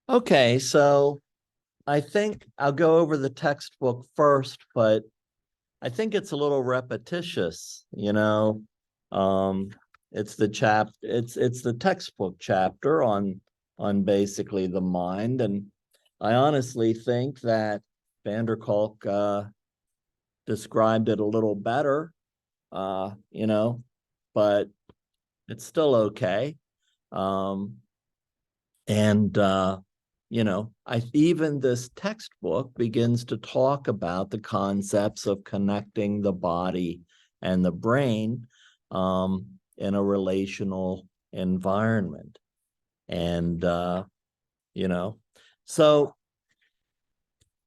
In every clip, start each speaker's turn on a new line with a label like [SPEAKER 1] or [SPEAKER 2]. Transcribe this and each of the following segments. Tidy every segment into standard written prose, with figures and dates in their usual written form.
[SPEAKER 1] Okay, so I think I'll go over the textbook first, but I think it's a little repetitious. Um, it's it's the textbook chapter on basically the mind, and I honestly think that Van der Kolk described it a little better, uh, you know, but it's still okay. Um, And I even this textbook begins to talk about the concepts of connecting the body and the brain in a relational environment. And you know, so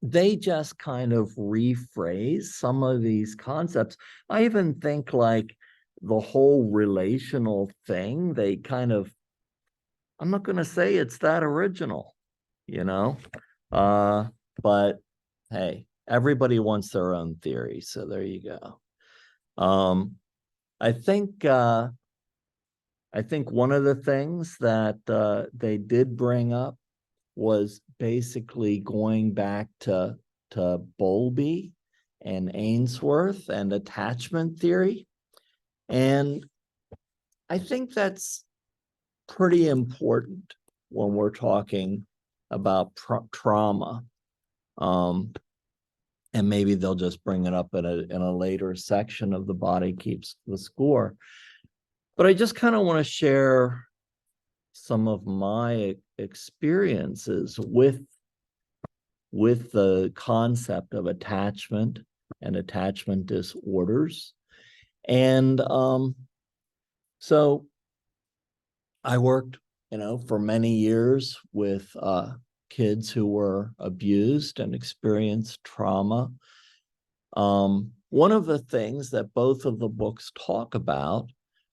[SPEAKER 1] they just kind of rephrase some of these concepts. I even think like the whole relational thing, they kind of I'm not going to say it's that original, you know? Uh, but hey, everybody wants their own theory, so there you go. Um, I think I think one of the things that they did bring up was basically going back to Bowlby and Ainsworth and attachment theory. And I think that's pretty important when we're talking about trauma. Um, and maybe they'll just bring it up in a later section of the Body Keeps the Score. But I just kind of want to share some of my experiences with the concept of attachment and attachment disorders. And so I worked, for many years with kids who were abused and experienced trauma. One of the things that both of the books talk about,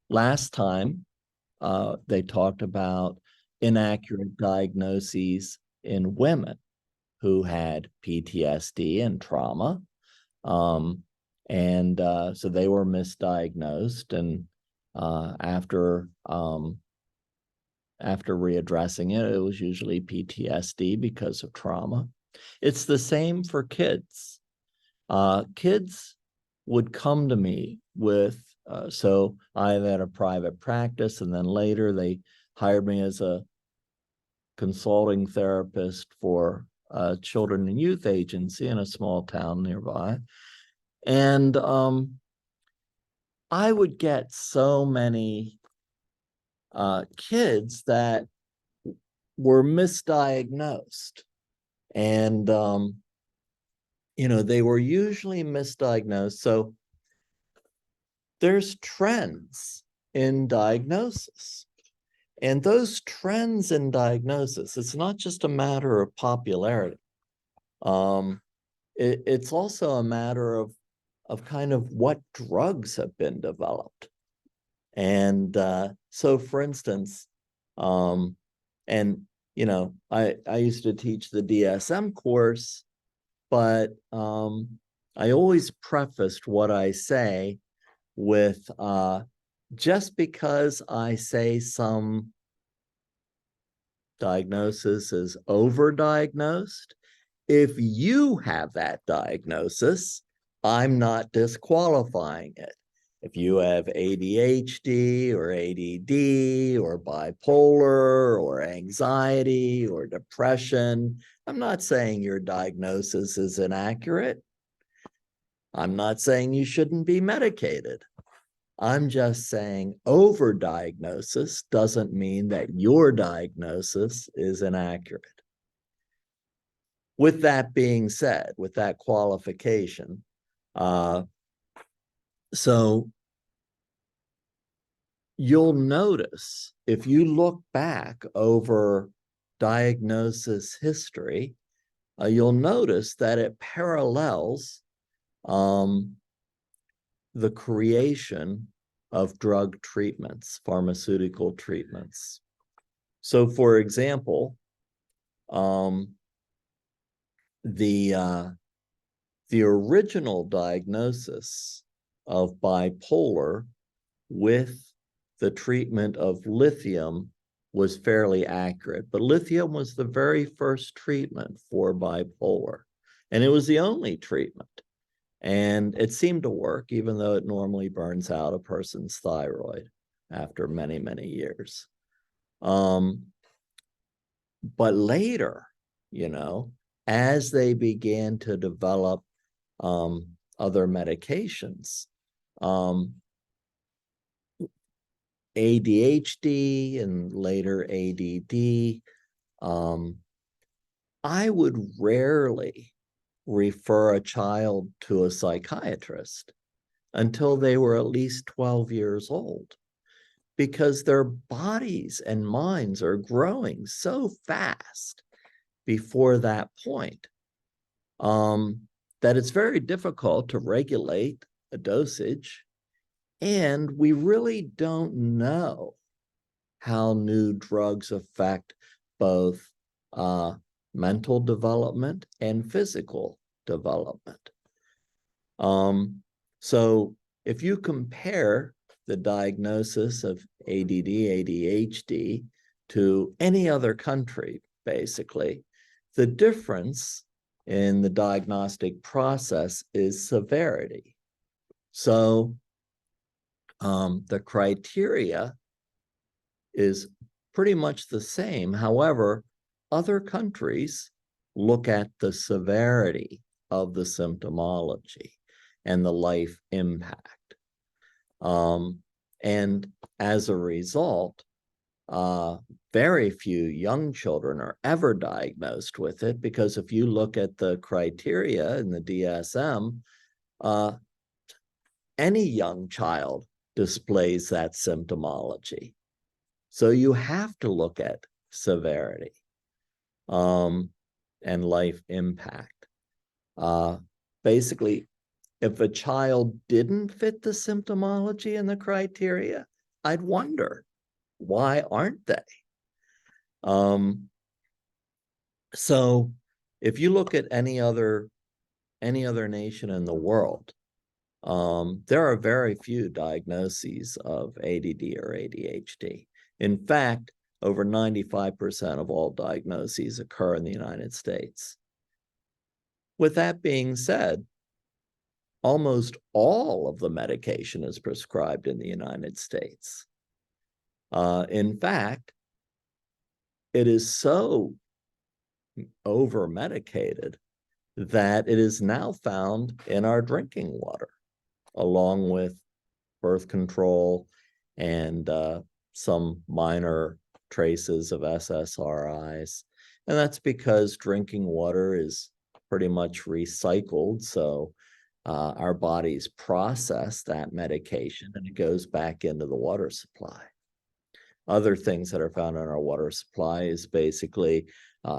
[SPEAKER 1] last time they talked about inaccurate diagnoses in women who had PTSD and trauma. Um, and so they were misdiagnosed. And after readdressing it, it was usually PTSD because of trauma. It's the same for kids. Kids would come to me with, so I had a private practice, and then later they hired me as a consulting therapist for a children and youth agency in a small town nearby. And I would get so many kids that were misdiagnosed. And, they were usually misdiagnosed. So there's trends in diagnosis. And those trends in diagnosis, it's not just a matter of popularity. It's also a matter of kind of what drugs have been developed. And so, for instance, and I used to teach the DSM course, but I always prefaced what I say with just because I say some diagnosis is overdiagnosed, if you have that diagnosis, I'm not disqualifying it. If you have ADHD or ADD or bipolar or anxiety or depression, I'm not saying your diagnosis is inaccurate. I'm not saying you shouldn't be medicated. I'm just saying overdiagnosis doesn't mean that your diagnosis is inaccurate. With that being said, with that qualification, uh, so you'll notice if you look back over diagnosis history, you'll notice that it parallels um, the creation of drug treatments, pharmaceutical treatments. So, for example, um, the original diagnosis of bipolar with the treatment of lithium was fairly accurate, but lithium was the very first treatment for bipolar, and it was the only treatment. And it seemed to work, even though it normally burns out a person's thyroid after many, many years. But later, as they began to develop other medications, ADHD and later ADD, I would rarely refer a child to a psychiatrist until they were at least 12 years old, because their bodies and minds are growing so fast before that point that it's very difficult to regulate a dosage. And we really don't know how new drugs affect both mental development and physical development. So if you compare the diagnosis of ADD, ADHD to any other country, basically, the difference in the diagnostic process is severity. So the criteria is pretty much the same. However, other countries look at the severity of the symptomology and the life impact. And as a result, very few young children are ever diagnosed with it, because if you look at the criteria in the DSM, any young child displays that symptomology. So you have to look at severity and life impact. Basically, if a child didn't fit the symptomology and the criteria, I'd wonder, why aren't they? So if you look at any other nation in the world, there are very few diagnoses of ADD or ADHD. In fact, over 95% of all diagnoses occur in the United States. With that being said, almost all of the medication is prescribed in the United States. In fact, it is so over-medicated that it is now found in our drinking water, along with birth control and some minor traces of SSRIs. And that's because drinking water is pretty much recycled. So our bodies process that medication and it goes back into the water supply. Other things that are found in our water supply is basically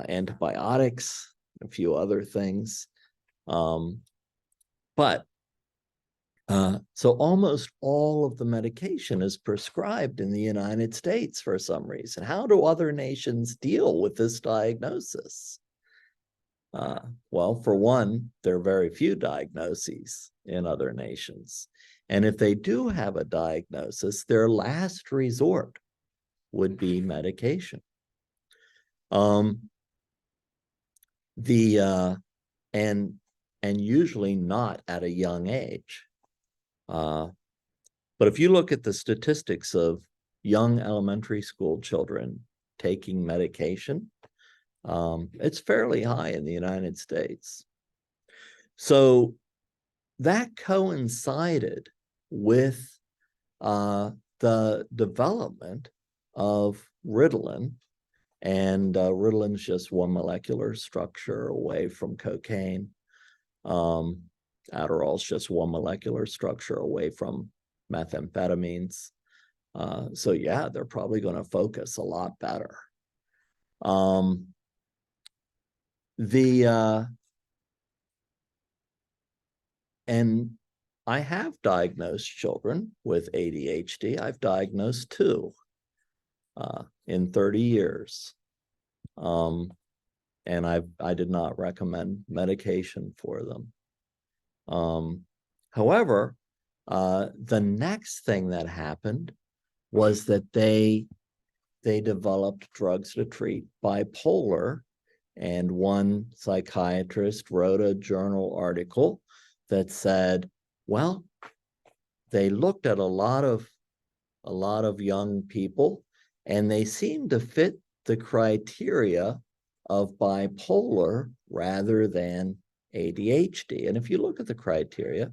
[SPEAKER 1] antibiotics, a few other things. So almost all of the medication is prescribed in the United States for some reason. How do other nations deal with this diagnosis? Well, for one, there are very few diagnoses in other nations. And if they do have a diagnosis, their last resort would be medication. And usually not at a young age. But if you look at the statistics of young elementary school children taking medication, it's fairly high in the United States. So that coincided with the development of Ritalin. And Ritalin is just one molecular structure away from cocaine. Adderall is just one molecular structure away from methamphetamines. So yeah, they're probably going to focus a lot better. And I have diagnosed children with ADHD. I've diagnosed 2 in 30 years. And I did not recommend medication for them. However, the next thing that happened was that they they developed drugs to treat bipolar. And one psychiatrist wrote a journal article that said, well, they looked at a lot of young people, and they seemed to fit the criteria of bipolar rather than ADHD. And if you look at the criteria,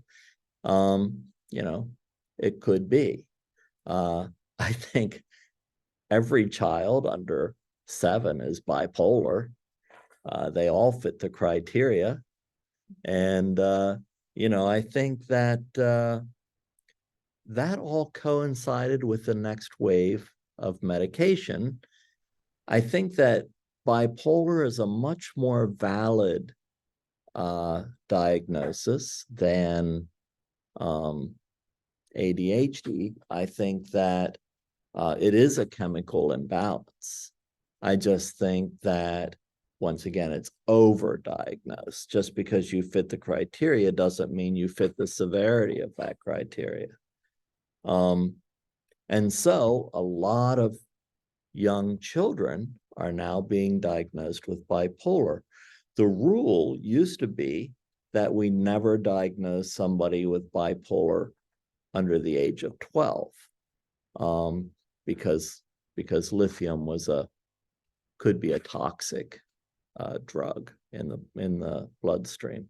[SPEAKER 1] it could be. I think every child under 7 is bipolar. They all fit the criteria. And, I think that that all coincided with the next wave of medication. I think that bipolar is a much more valid diagnosis than ADHD. I think that it is a chemical imbalance. I just think that, once again, it's overdiagnosed. Just because you fit the criteria doesn't mean you fit the severity of that criteria. And so a lot of young children are now being diagnosed with bipolar. The rule used to be that we never diagnose somebody with bipolar under the age of 12, because lithium could be a toxic drug in the bloodstream.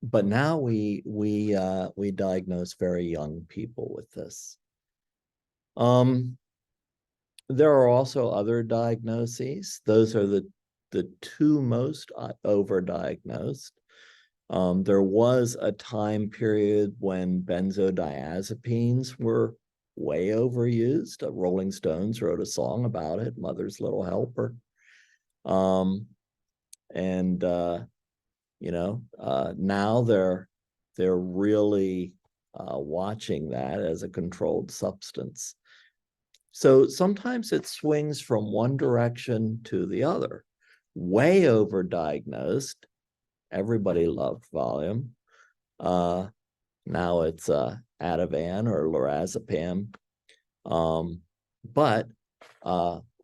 [SPEAKER 1] But now we diagnose very young people with this. There are also other diagnoses. Those are the two most overdiagnosed. There was a time period when benzodiazepines were way overused. Rolling Stones wrote a song about it, Mother's Little Helper. Now they're really watching that as a controlled substance. So sometimes it swings from one direction to the other. Way overdiagnosed. Everybody loved Valium. Now it's Ativan or lorazepam. But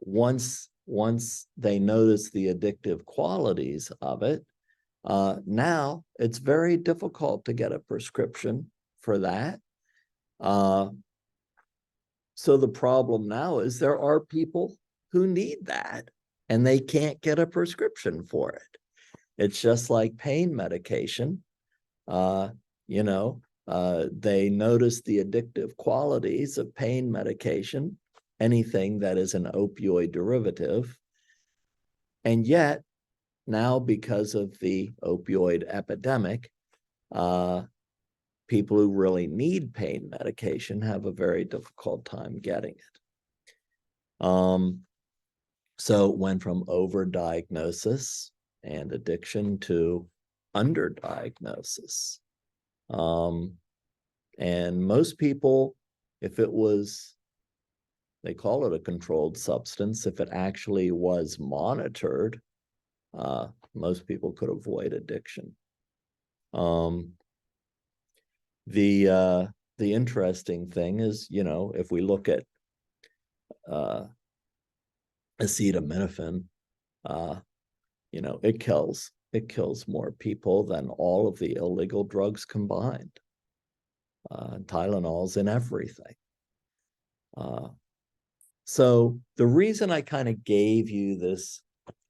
[SPEAKER 1] once they notice the addictive qualities of it, now it's very difficult to get a prescription for that. So the problem now is there are people who need that and they can't get a prescription for it. It's just like pain medication. They notice the addictive qualities of pain medication, anything that is an opioid derivative. And yet, now because of the opioid epidemic, people who really need pain medication have a very difficult time getting it. So it went from overdiagnosis and addiction to underdiagnosis. And most people, if it was, they call it a controlled substance, if it actually was monitored, most people could avoid addiction. The interesting thing is, if we look at acetaminophen, it kills more people than all of the illegal drugs combined. Tylenol's in everything. So the reason I kind of gave you this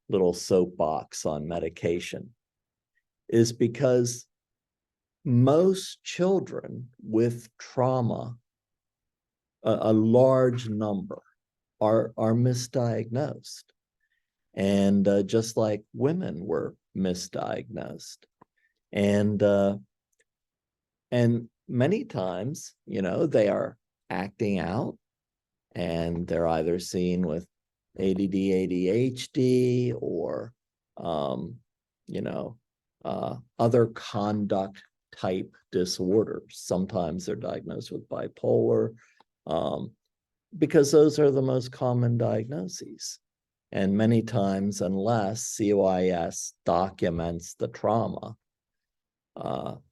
[SPEAKER 1] little soapbox on medication is because most children with trauma, a large number, are misdiagnosed. And just like women were misdiagnosed. And many times, they are acting out and they're either seen with ADD, ADHD, or, other conduct type disorders. Sometimes they're diagnosed with bipolar, because those are the most common diagnoses. And many times, unless COIS documents the trauma,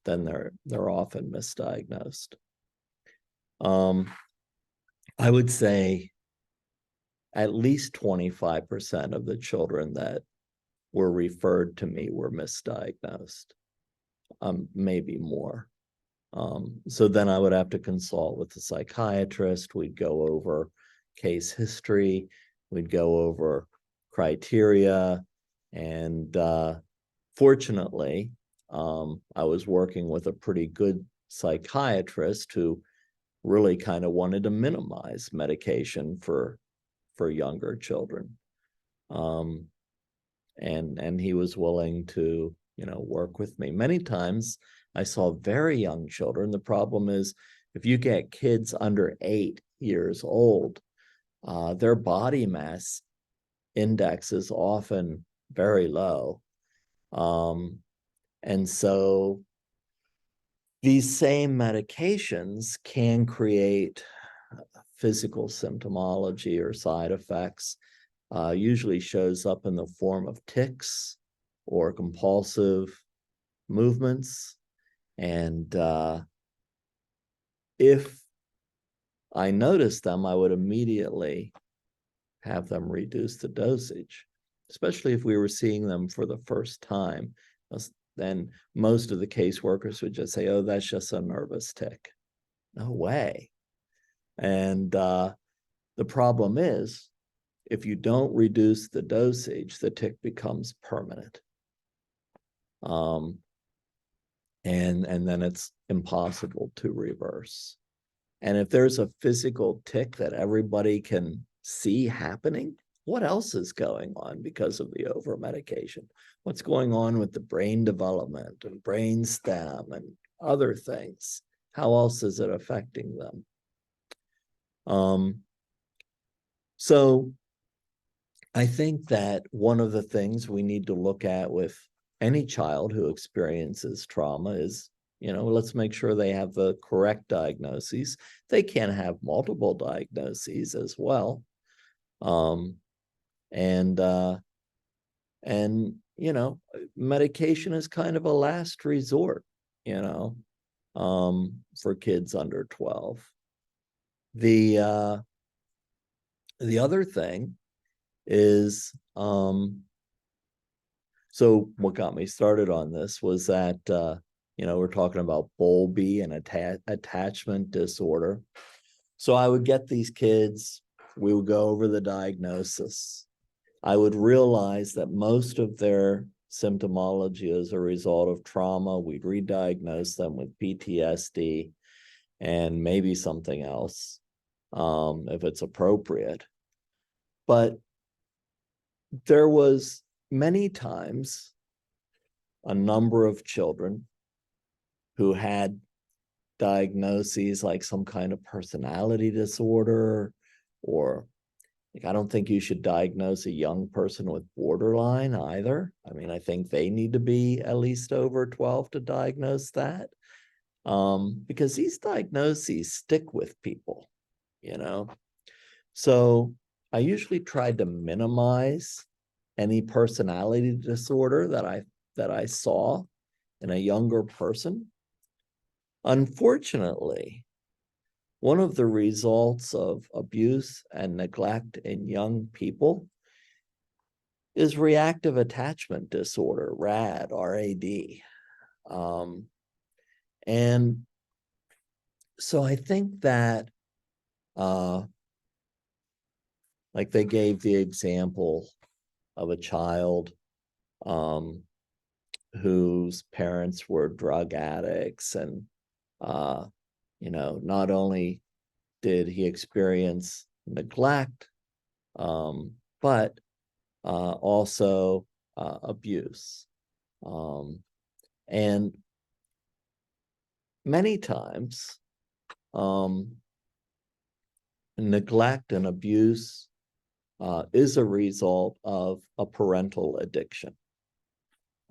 [SPEAKER 1] then they're often misdiagnosed. I would say at least 25% of the children that were referred to me were misdiagnosed, maybe more. So then I would have to consult with the psychiatrist. We'd go over case history, we'd go over criteria, and fortunately, I was working with a pretty good psychiatrist who really kind of wanted to minimize medication for younger children. And he was willing to, work with me. Many times I saw very young children. The problem is if you get kids under 8 years old, their body mass index is often very low. And so these same medications can create physical symptomology or side effects. Usually shows up in the form of tics or compulsive movements. And if I noticed them, I would immediately have them reduce the dosage, especially if we were seeing them for the first time. Then most of the caseworkers would just say, oh, that's just a nervous tic. No way. And the problem is, if you don't reduce the dosage, the tic becomes permanent. And then it's impossible to reverse. And if there's a physical tic that everybody can see happening, what else is going on because of the over medication? What's going on with the brain development and brain stem and other things? How else is it affecting them? So I think that one of the things we need to look at with any child who experiences trauma is, let's make sure they have the correct diagnoses. They can have multiple diagnoses as well. Medication is kind of a last resort, for kids under 12. The other thing is, so what got me started on this was that, we're talking about Bowlby and attachment disorder. So I would get these kids, we would go over the diagnosis. I would realize that most of their symptomology is a result of trauma. We'd re-diagnose them with PTSD and maybe something else, if it's appropriate. But there was many times a number of children who had diagnoses like some kind of personality disorder, or I don't think you should diagnose a young person with borderline either. I mean, I think they need to be at least over 12 to diagnose that, because these diagnoses stick with people, So I usually tried to minimize any personality disorder that I saw in a younger person. Unfortunately, one of the results of abuse and neglect in young people is reactive attachment disorder, RAD, R-A-D. And so I think that, like they gave the example of a child whose parents were drug addicts, and not only did he experience neglect, but also abuse. And many times, neglect and abuse is a result of a parental addiction.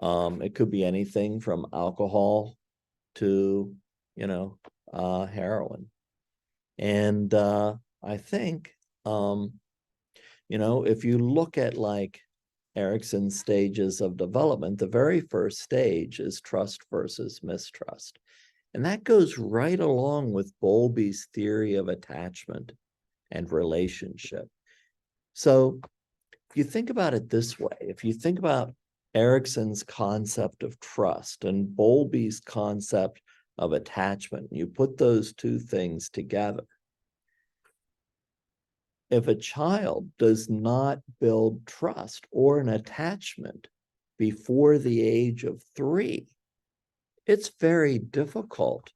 [SPEAKER 1] It could be anything from alcohol to, heroin. And I think, if you look at like Erikson's stages of development, the very first stage is trust versus mistrust. And that goes right along with Bowlby's theory of attachment and relationship. So if you think about it this way, if you think about Erikson's concept of trust and Bowlby's concept of attachment, you put those two things together. If a child does not build trust or an attachment before the age of 3, it's very difficult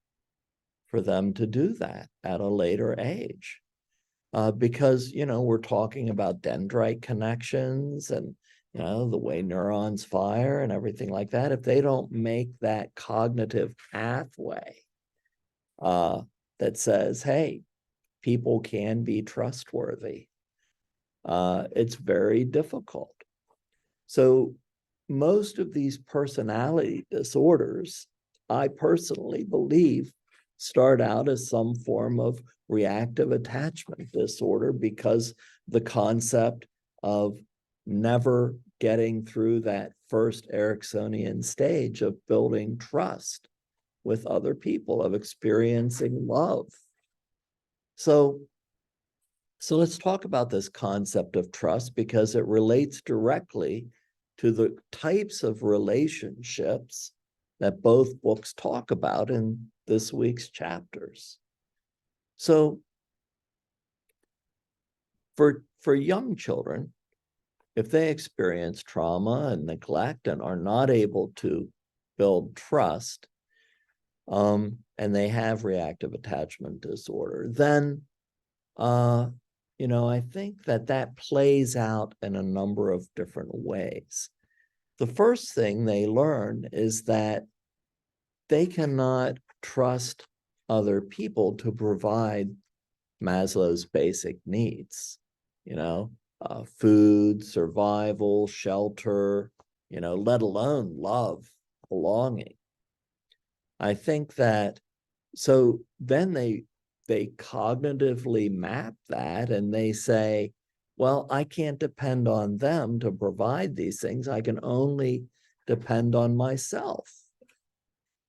[SPEAKER 1] for them to do that at a later age. Because, we're talking about dendrite connections and, the way neurons fire and everything like that. If they don't make that cognitive pathway that says, hey, people can be trustworthy, it's very difficult. So most of these personality disorders, I personally believe, start out as some form of reactive attachment disorder because the concept of never getting through that first Ericksonian stage of building trust with other people, of experiencing love. So let's talk about this concept of trust because it relates directly to the types of relationships that both books talk about in this week's chapters. So for young children, if they experience trauma and neglect and are not able to build trust, and they have reactive attachment disorder, then I think that plays out in a number of different ways. The first thing they learn is that they cannot trust other people to provide Maslow's basic needs, food, survival, shelter, let alone love, belonging. I think that, so then they cognitively map that and they say, well, I can't depend on them to provide these things. I can only depend on myself.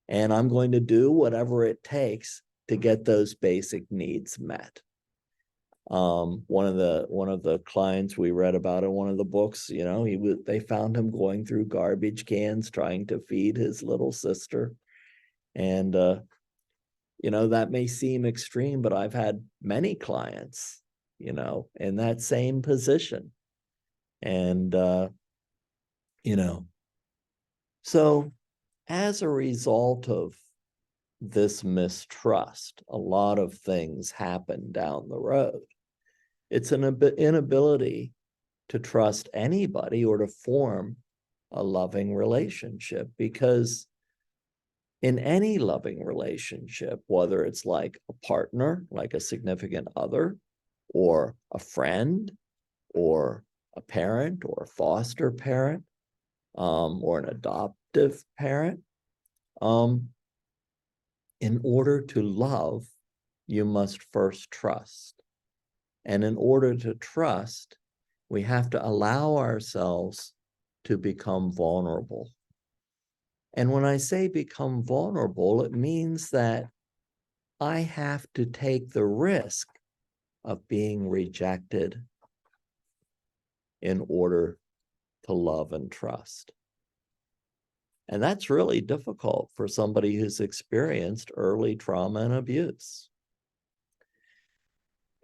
[SPEAKER 1] And I'm going to do whatever it takes to get those basic needs met. One of the clients we read about in one of the books, they found him going through garbage cans trying to feed his little sister. And that may seem extreme, but I've had many clients, in that same position. And, so as a result of this mistrust, a lot of things happen down the road. It's an inability to trust anybody or to form a loving relationship, because in any loving relationship, whether it's like a partner, like a significant other, or a friend, or a parent, or a foster parent, or an adoptive parent, in order to love, you must first trust. And in order to trust, we have to allow ourselves to become vulnerable. And when I say become vulnerable, it means that I have to take the risk of being rejected in order to love and trust. And that's really difficult for somebody who's experienced early trauma and abuse.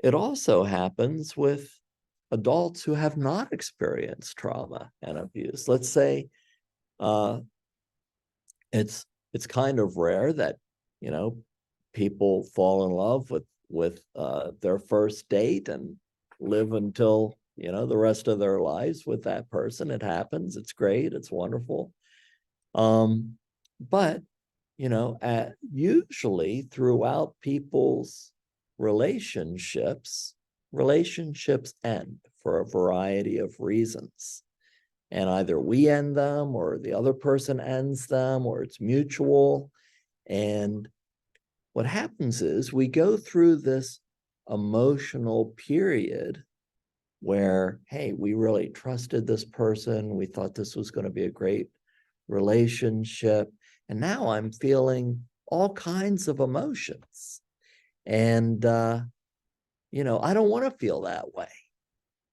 [SPEAKER 1] It also happens with adults who have not experienced trauma and abuse. Let's say it's kind of rare that people fall in love with their first date and live until the rest of their lives with that person. It happens. It's great. It's wonderful. But usually throughout people's relationships end for a variety of reasons. And either we end them or the other person ends them, or it's mutual. And what happens is we go through this emotional period where, hey, we really trusted this person. We thought this was going to be a great relationship. And now I'm feeling all kinds of emotions. And, you know, I don't want to feel that way.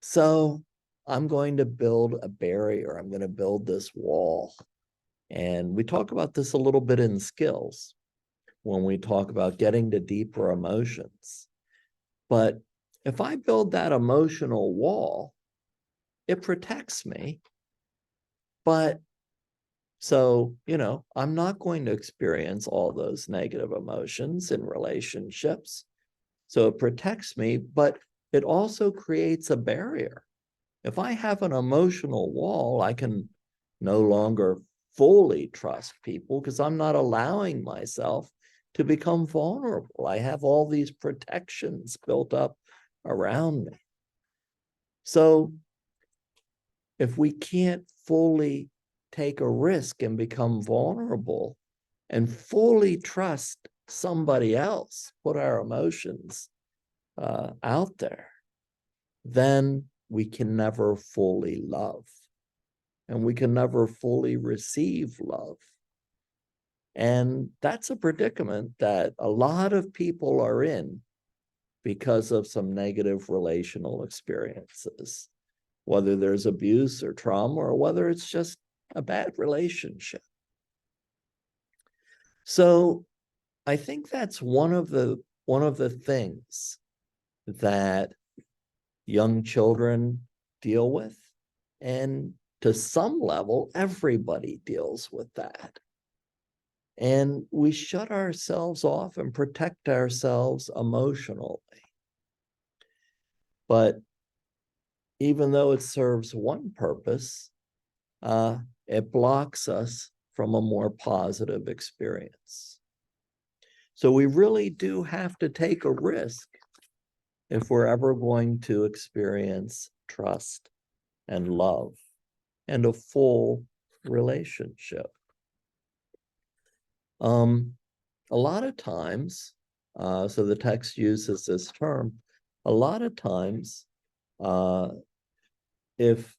[SPEAKER 1] So I'm going to build a barrier. I'm going to build this wall. And we talk about this a little bit in skills when we talk about getting to deeper emotions. But if I build that emotional wall, it protects me. But so, you know, I'm not going to experience all those negative emotions in relationships. So it protects me, but it also creates a barrier. If I have an emotional wall, I can no longer fully trust people because I'm not allowing myself to become vulnerable. I have all these protections built up around me. So if we can't fully take a risk and become vulnerable and fully trust somebody else, put our emotions out there, then we can never fully love. And we can never fully receive love. And that's a predicament that a lot of people are in because of some negative relational experiences, whether there's abuse or trauma, or whether it's just a bad relationship. So I think that's one of the things that young children deal with. And to some level, everybody deals with that. And we shut ourselves off and protect ourselves emotionally. But even though it serves one purpose, it blocks us from a more positive experience. So we really do have to take a risk if we're ever going to experience trust and love and a full relationship. A lot of times, so the text uses this term, a lot of times, if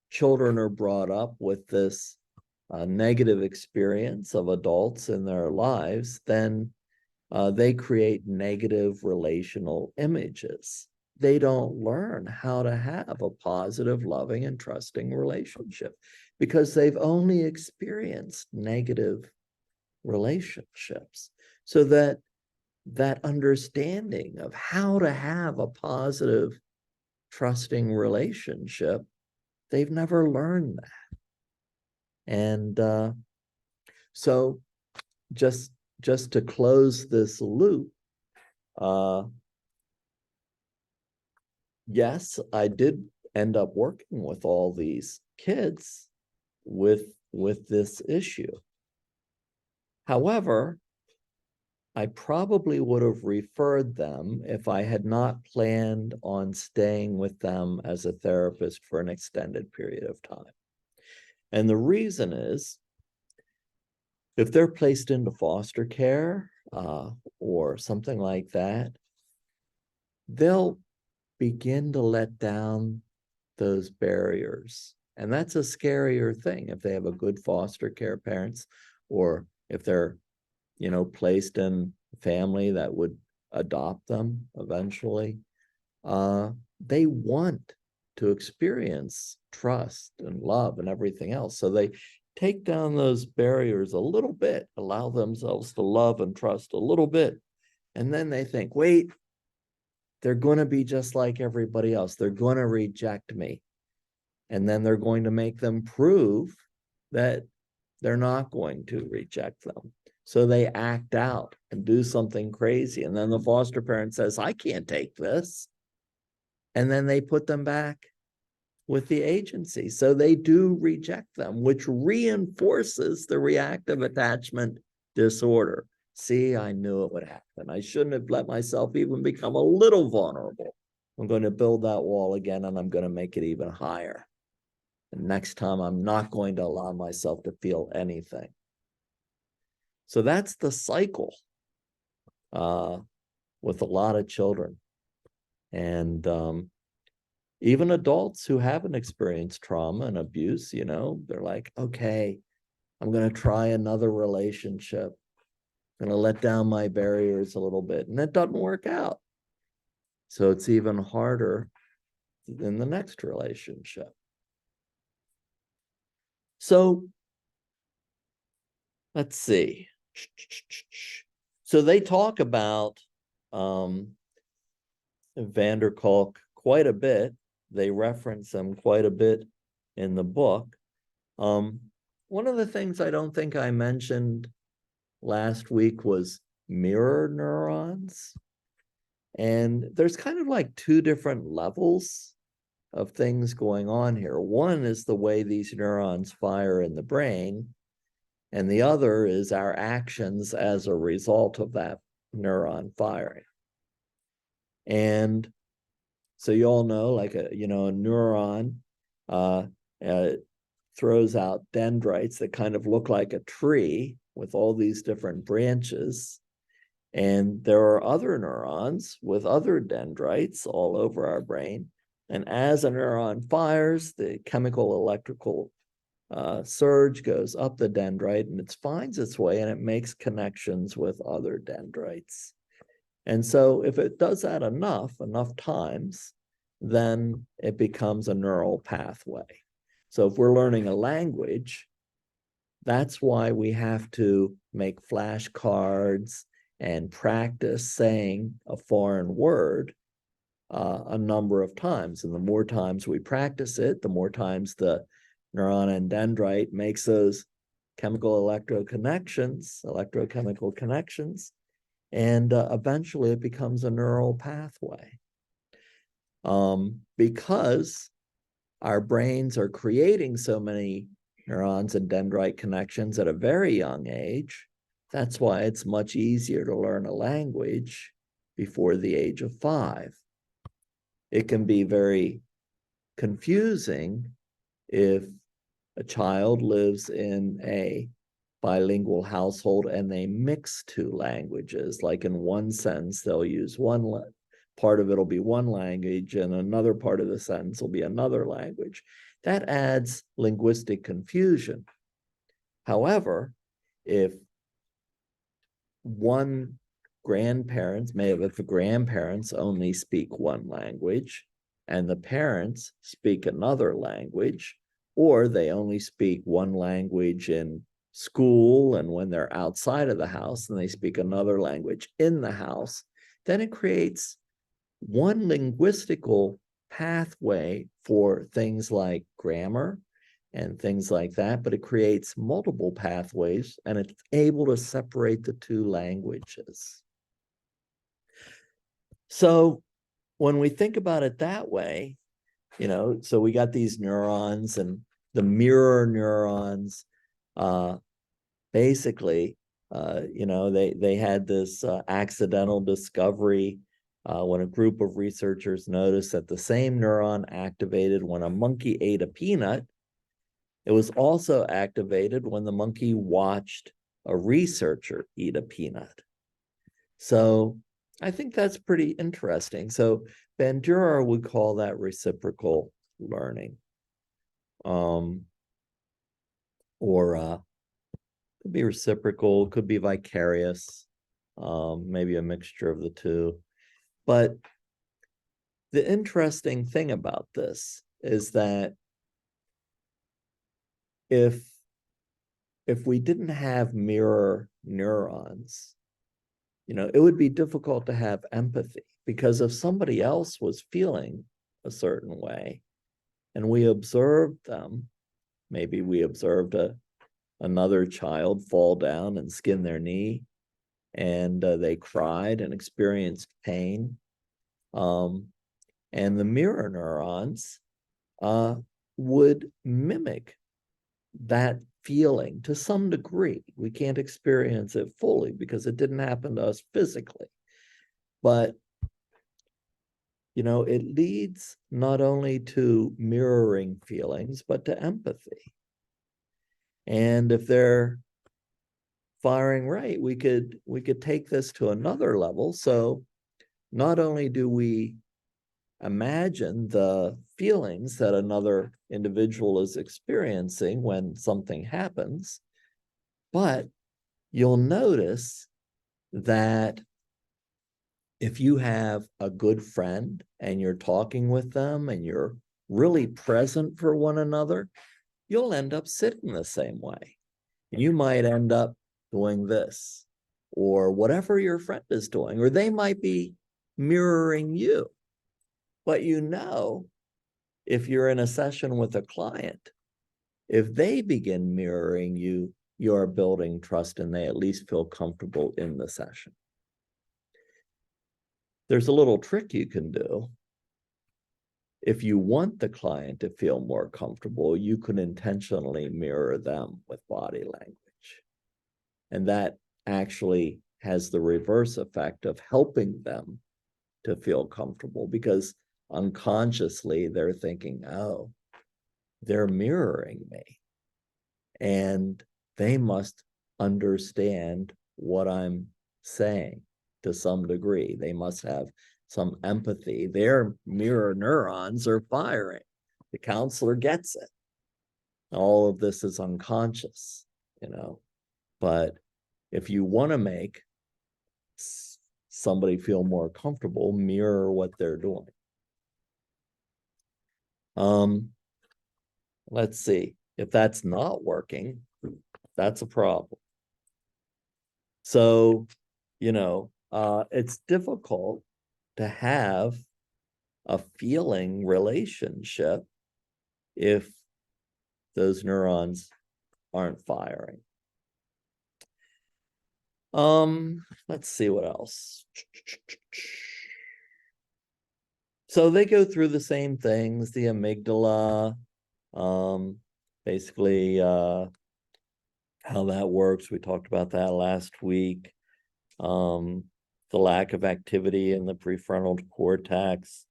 [SPEAKER 1] children are brought up with this negative experience of adults in their lives, then they create negative relational images. They don't learn how to have a positive, loving, and trusting relationship because they've only experienced negative relationships. So that understanding of how to have a positive, trusting relationship, they've never learned that. And so just to close this loop, yes, I did end up working with all these kids with this issue. However, I probably would have referred them if I had not planned on staying with them as a therapist for an extended period of time. And the reason is, if they're placed into foster care or something like that, they'll begin to let down those barriers. And that's a scarier thing if they have a good foster care parents, or if they're, you know, placed in a family that would adopt them eventually. They want to experience trust and love and everything else. So they take down those barriers a little bit, allow themselves to love and trust a little bit. And then they think, wait, they're going to be just like everybody else. They're going to reject me. And then they're going to make them prove that they're not going to reject them. So they act out and do something crazy. And then the foster parent says, I can't take this. And then they put them back with the agency. So they do reject them, which reinforces the reactive attachment disorder. See, I knew it would happen. I shouldn't have let myself even become a little vulnerable. I'm going to build that wall again, and I'm going to make it even higher. And next time, I'm not going to allow myself to feel anything. So that's the cycle with a lot of children. And even adults who haven't experienced trauma and abuse, you know, they're like, okay, I'm going to try another relationship. gonna let down my barriers a little bit, and it doesn't work out. So it's even harder in the next relationship. So let's see. So they talk about van der Kolk quite a bit. They reference them quite a bit in the book. One of the things I don't think I mentioned last week was mirror neurons. And there's kind of like two different levels of things going on here. One is the way these neurons fire in the brain, and the other is our actions as a result of that neuron firing. And so you all know, like a neuron throws out dendrites that kind of look like a tree with all these different branches. And there are other neurons with other dendrites all over our brain. And as a neuron fires, the chemical electrical surge goes up the dendrite, and it finds its way and it makes connections with other dendrites. And so if it does that enough times, then it becomes a neural pathway. So if we're learning a language, that's why we have to make flashcards and practice saying a foreign word a number of times. And the more times we practice it, the more times the neuron and dendrite makes those electrochemical connections, and eventually it becomes a neural pathway. Because our brains are creating so many neurons and dendrite connections at a very young age, that's why it's much easier to learn a language before the age of 5. It can be very confusing if a child lives in a bilingual household and they mix two languages. Like in one sentence, they'll use one part of it will be one language and another part of the sentence will be another language. That adds linguistic confusion. However, if one grandparents if the grandparents only speak one language and the parents speak another language, or they only speak one language in school, and when they're outside of the house and they speak another language in the house, then it creates one linguistical pathway for things like grammar and things like that, but it creates multiple pathways and it's able to separate the two languages. So when we think about it that way, so we got these neurons and the mirror neurons, basically, they had this accidental discovery when a group of researchers noticed that the same neuron activated when a monkey ate a peanut. It was also activated when the monkey watched a researcher eat a peanut. So I think that's pretty interesting. So Bandura would call that reciprocal learning. Or could be reciprocal, could be vicarious, maybe a mixture of the two. But the interesting thing about this is that if we didn't have mirror neurons, it would be difficult to have empathy, because if somebody else was feeling a certain way and we observed them, maybe we observed another child fall down and skin their knee, and they cried and experienced pain, and the mirror neurons would mimic that feeling to some degree. We can't experience it fully because it didn't happen to us physically. But, it leads not only to mirroring feelings, but to empathy. And if they're firing right, we could take this to another level. So not only do we imagine the feelings that another individual is experiencing when something happens, but you'll notice that if you have a good friend and you're talking with them and you're really present for one another, you'll end up sitting the same way. You might end up doing this or whatever your friend is doing, or they might be mirroring you. But you know, if you're in a session with a client, if they begin mirroring you, you're building trust and they at least feel comfortable in the session. There's a little trick you can do. If you want the client to feel more comfortable, you can intentionally mirror them with body language. And that actually has the reverse effect of helping them to feel comfortable, because unconsciously they're thinking, oh, they're mirroring me and they must understand what I'm saying to some degree. They must have some empathy. Their mirror neurons are firing. The counselor gets it. All of this is unconscious, you know. But if you want to make somebody feel more comfortable, mirror what they're doing. Let's see. If that's not working, that's a problem. So, you know, it's difficult to have a feeling relationship if those neurons aren't firing. Let's see what else. So they go through the same things, the amygdala, basically how that works. We talked about that last week. The lack of activity in the prefrontal cortex.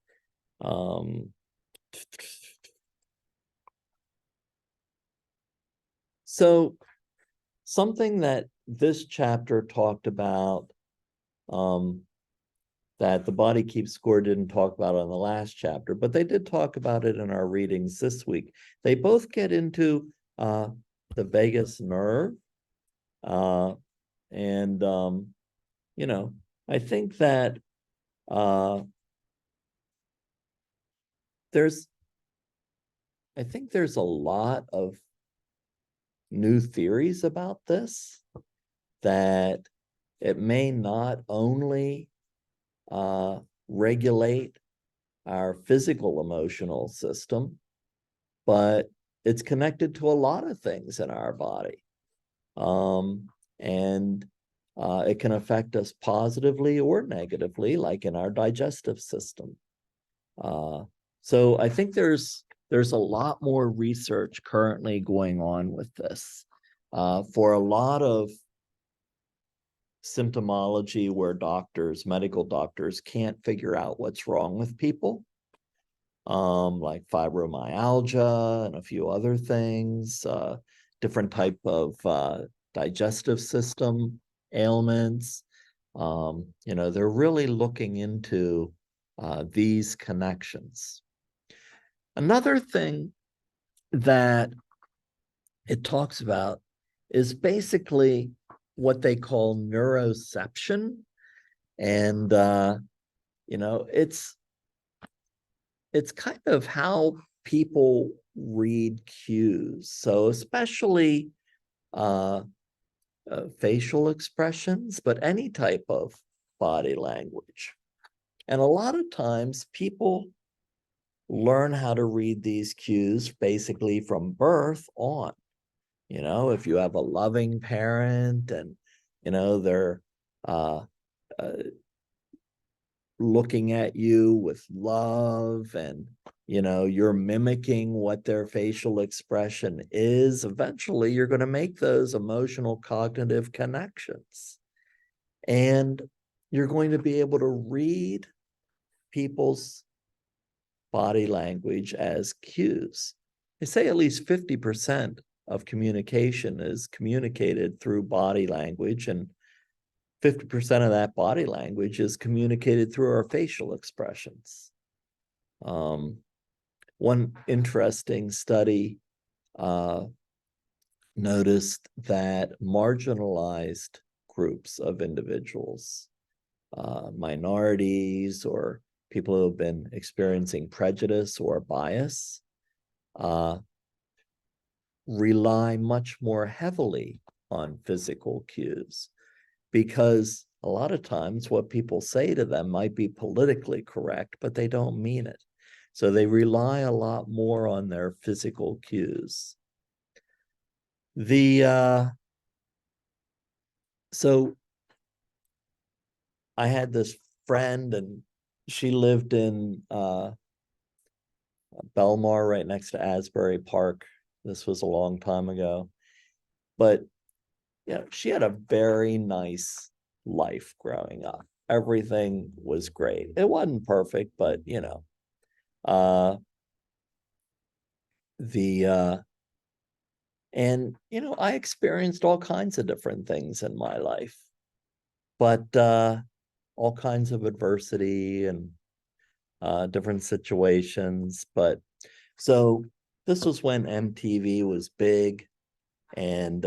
[SPEAKER 1] So something that this chapter talked about, that the Body Keeps Score didn't talk about on the last chapter, but they did talk about it in our readings this week. They both get into the vagus nerve. And you know, I think that there's a lot of new theories about this, that it may not only regulate our physical emotional system, but it's connected to a lot of things in our body. And it can affect us positively or negatively, like in our digestive system. So I think there's a lot more research currently going on with this. For a lot of symptomology where medical doctors can't figure out what's wrong with people, like fibromyalgia and a few other things, different type of digestive system ailments. You know, they're really looking into these connections. Another thing that it talks about is basically what they call neuroception. And, you know, it's kind of how people read cues. So especially facial expressions, but any type of body language. And a lot of times people learn how to read these cues basically from birth on. You know, if you have a loving parent and, you know, they're looking at you with love and, you know, you're mimicking what their facial expression is, eventually you're going to make those emotional cognitive connections. And you're going to be able to read people's body language as cues. They say at least 50% of communication is communicated through body language, and 50% of that body language is communicated through our facial expressions. One interesting study noticed that marginalized groups of individuals, minorities or people who have been experiencing prejudice or bias, rely much more heavily on physical cues, because a lot of times what people say to them might be politically correct, but they don't mean it. So they rely a lot more on their physical cues. So I had this friend, and she lived in Belmar, right next to Asbury Park. This was a long time ago. But she had a very nice life growing up. Everything was great. It wasn't perfect, but I experienced all kinds of different things in my life, but all kinds of adversity and different situations. But so this was when MTV was big, and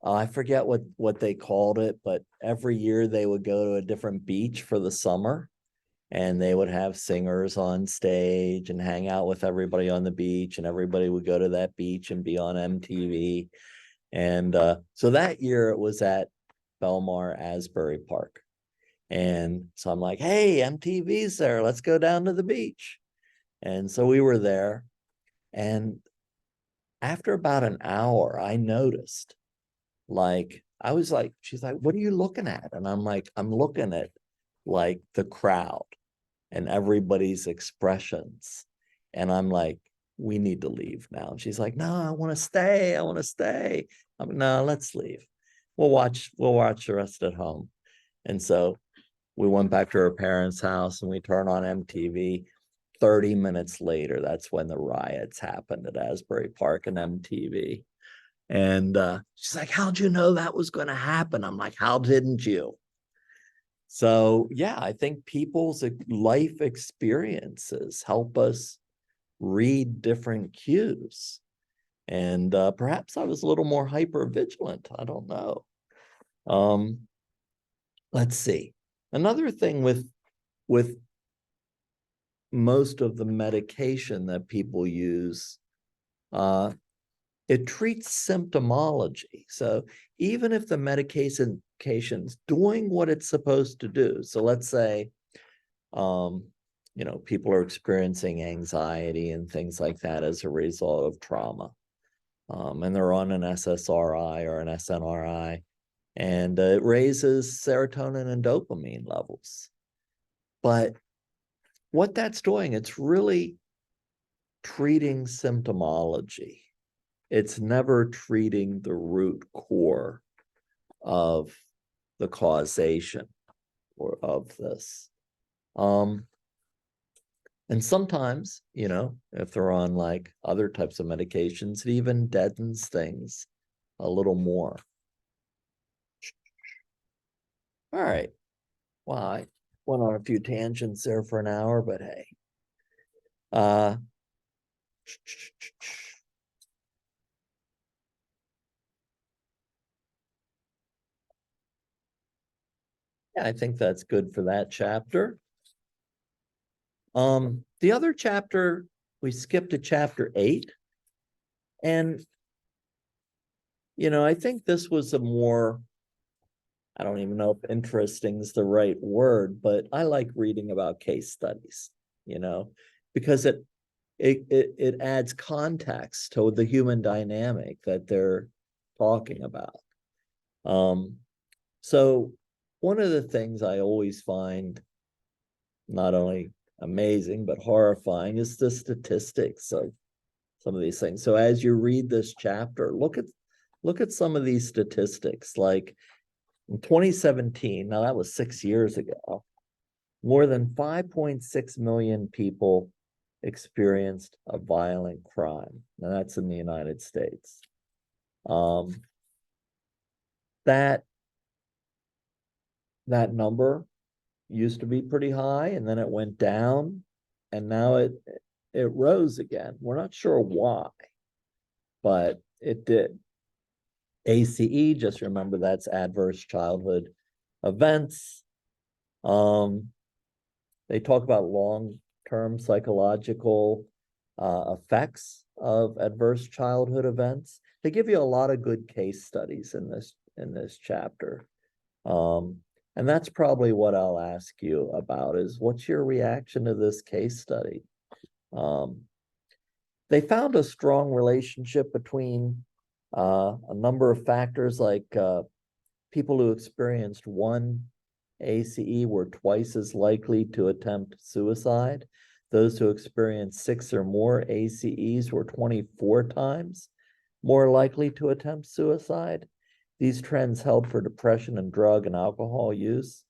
[SPEAKER 1] I forget what they called it, but every year they would go to a different beach for the summer, and they would have singers on stage and hang out with everybody on the beach, and everybody would go to that beach and be on MTV. And so that year it was at Belmar Asbury Park. And so I'm like, hey, MTV's there. Let's go down to the beach. And so we were there. And after about an hour, I noticed, I was like, she's like, what are you looking at? And I'm like, I'm looking at like the crowd and everybody's expressions. And I'm like, we need to leave now. And she's like, no, I want to stay. I want to stay. I'm like, no, let's leave. We'll watch the rest at home. And so we went back to her parents' house and we turned on MTV. 30 minutes later, that's when the riots happened at Asbury Park and MTV. And she's like, how'd you know that was going to happen? I'm like, how didn't you? So, yeah, I think people's life experiences help us read different cues. And perhaps I was a little more hyper vigilant. I don't know. Let's see. Another thing with most of the medication that people use, it treats symptomology. So even if the medication's doing what it's supposed to do, so let's say, people are experiencing anxiety and things like that as a result of trauma, and they're on an SSRI or an SNRI, and it raises serotonin and dopamine levels. But what that's doing, it's really treating symptomology. It's never treating the root core of the causation or of this. And sometimes, if they're on like other types of medications, it even deadens things a little more. All right. Well, I went on a few tangents there for an hour, but hey. Yeah, I think that's good for that chapter. The other chapter, we skipped to chapter 8. And, I think this was a more, I don't even know if interesting is the right word, but I like reading about case studies, because it adds context to the human dynamic that they're talking about. So one of the things I always find not only amazing, but horrifying is the statistics of some of these things. So as you read this chapter, look at some of these statistics. Like in 2017, now that was 6 years ago, more than 5.6 million people experienced a violent crime. Now that's in the United States. That number used to be pretty high, and then it went down, and now it rose again. We're not sure why, but it did. ACE, just remember that's adverse childhood events. They talk about long-term psychological effects of adverse childhood events. They give you a lot of good case studies in this chapter. And that's probably what I'll ask you about is what's your reaction to this case study? They found a strong relationship between a number of factors like people who experienced one ACE were twice as likely to attempt suicide. Those who experienced 6 or more ACEs were 24 times more likely to attempt suicide. These trends held for depression and drug and alcohol use.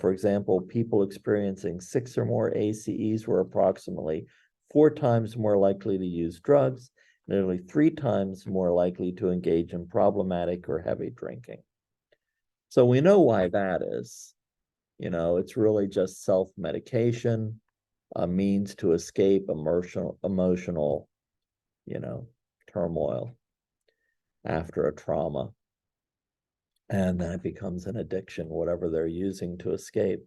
[SPEAKER 1] For example, people experiencing 6 or more ACEs were approximately 4 times more likely to use drugs, nearly 3 times more likely to engage in problematic or heavy drinking. So we know why that is. You know, it's really just self-medication, a means to escape emotional, turmoil after a trauma. And then it becomes an addiction, whatever they're using to escape.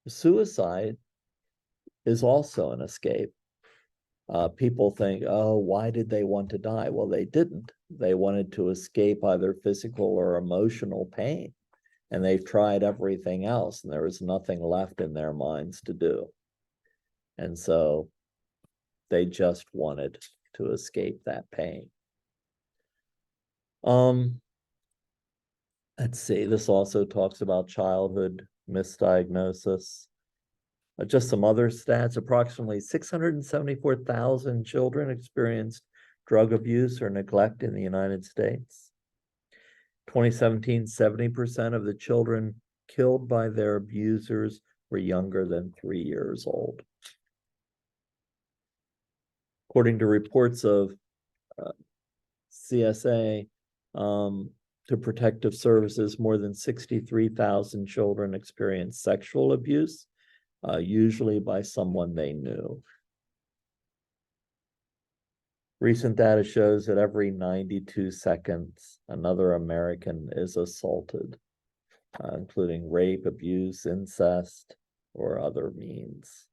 [SPEAKER 1] Suicide is also an escape. People think, oh, why did they want to die? Well, they didn't. They wanted to escape either physical or emotional pain. And they've tried everything else, and there was nothing left in their minds to do. And so they just wanted to escape that pain. Let's see, this also talks about childhood misdiagnosis. Just some other stats, approximately 674,000 children experienced drug abuse or neglect in the United States. 2017, 70% of the children killed by their abusers were younger than 3 years old. According to reports of CSA, to Protective Services, more than 63,000 children experienced sexual abuse, usually by someone they knew. Recent data shows that every 92 seconds, another American is assaulted, including rape, abuse, incest, or other means.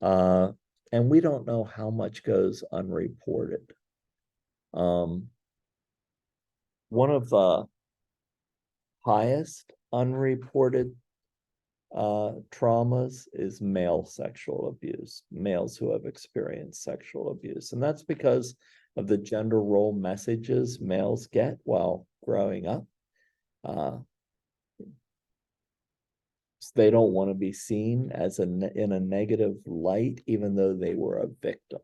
[SPEAKER 1] And we don't know how much goes unreported. One of the highest unreported traumas is male sexual abuse, males who have experienced sexual abuse. And that's because of the gender role messages males get while growing up. So they don't want to be seen as in a negative light, even though they were a victim.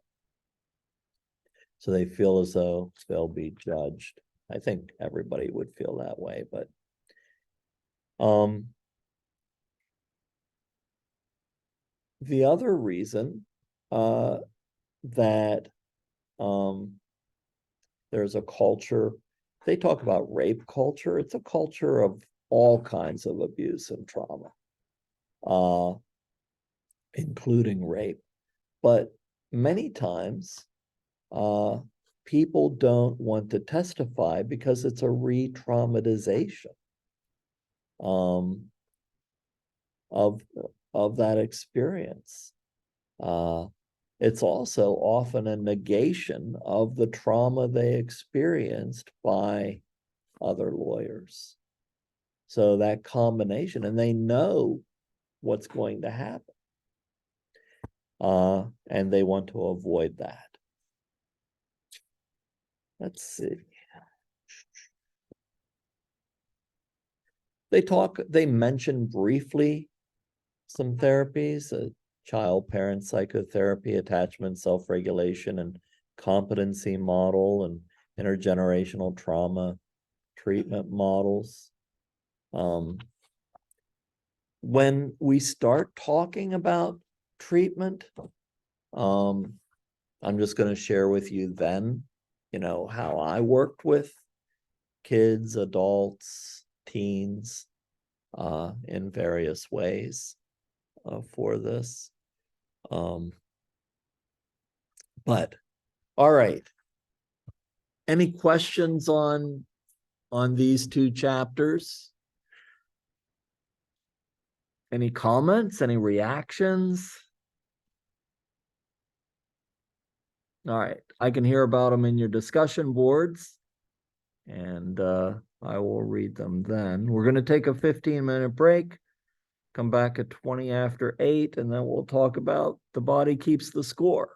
[SPEAKER 1] So they feel as though they'll be judged. I think everybody would feel that way, but the other reason that there's a culture, they talk about rape culture. It's a culture of all kinds of abuse and trauma, including rape. But many times, people don't want to testify because it's a re-traumatization of that experience. It's also often a negation of the trauma they experienced by other lawyers. So that combination, and they know what's going to happen. And they want to avoid that. Let's see. They mention briefly some therapies, child-parent psychotherapy, attachment, self-regulation, and competency model, and intergenerational trauma treatment models. When we start talking about treatment, I'm just going to share with you then, how I worked with kids, adults, teens, in various ways for this. But all right, Any questions on these two chapters? Any comments, any reactions? All right, I can hear about them in your discussion boards, and I will read them then. We're going to take a 15-minute break, come back at 20 after 8, and then we'll talk about The Body Keeps the Score.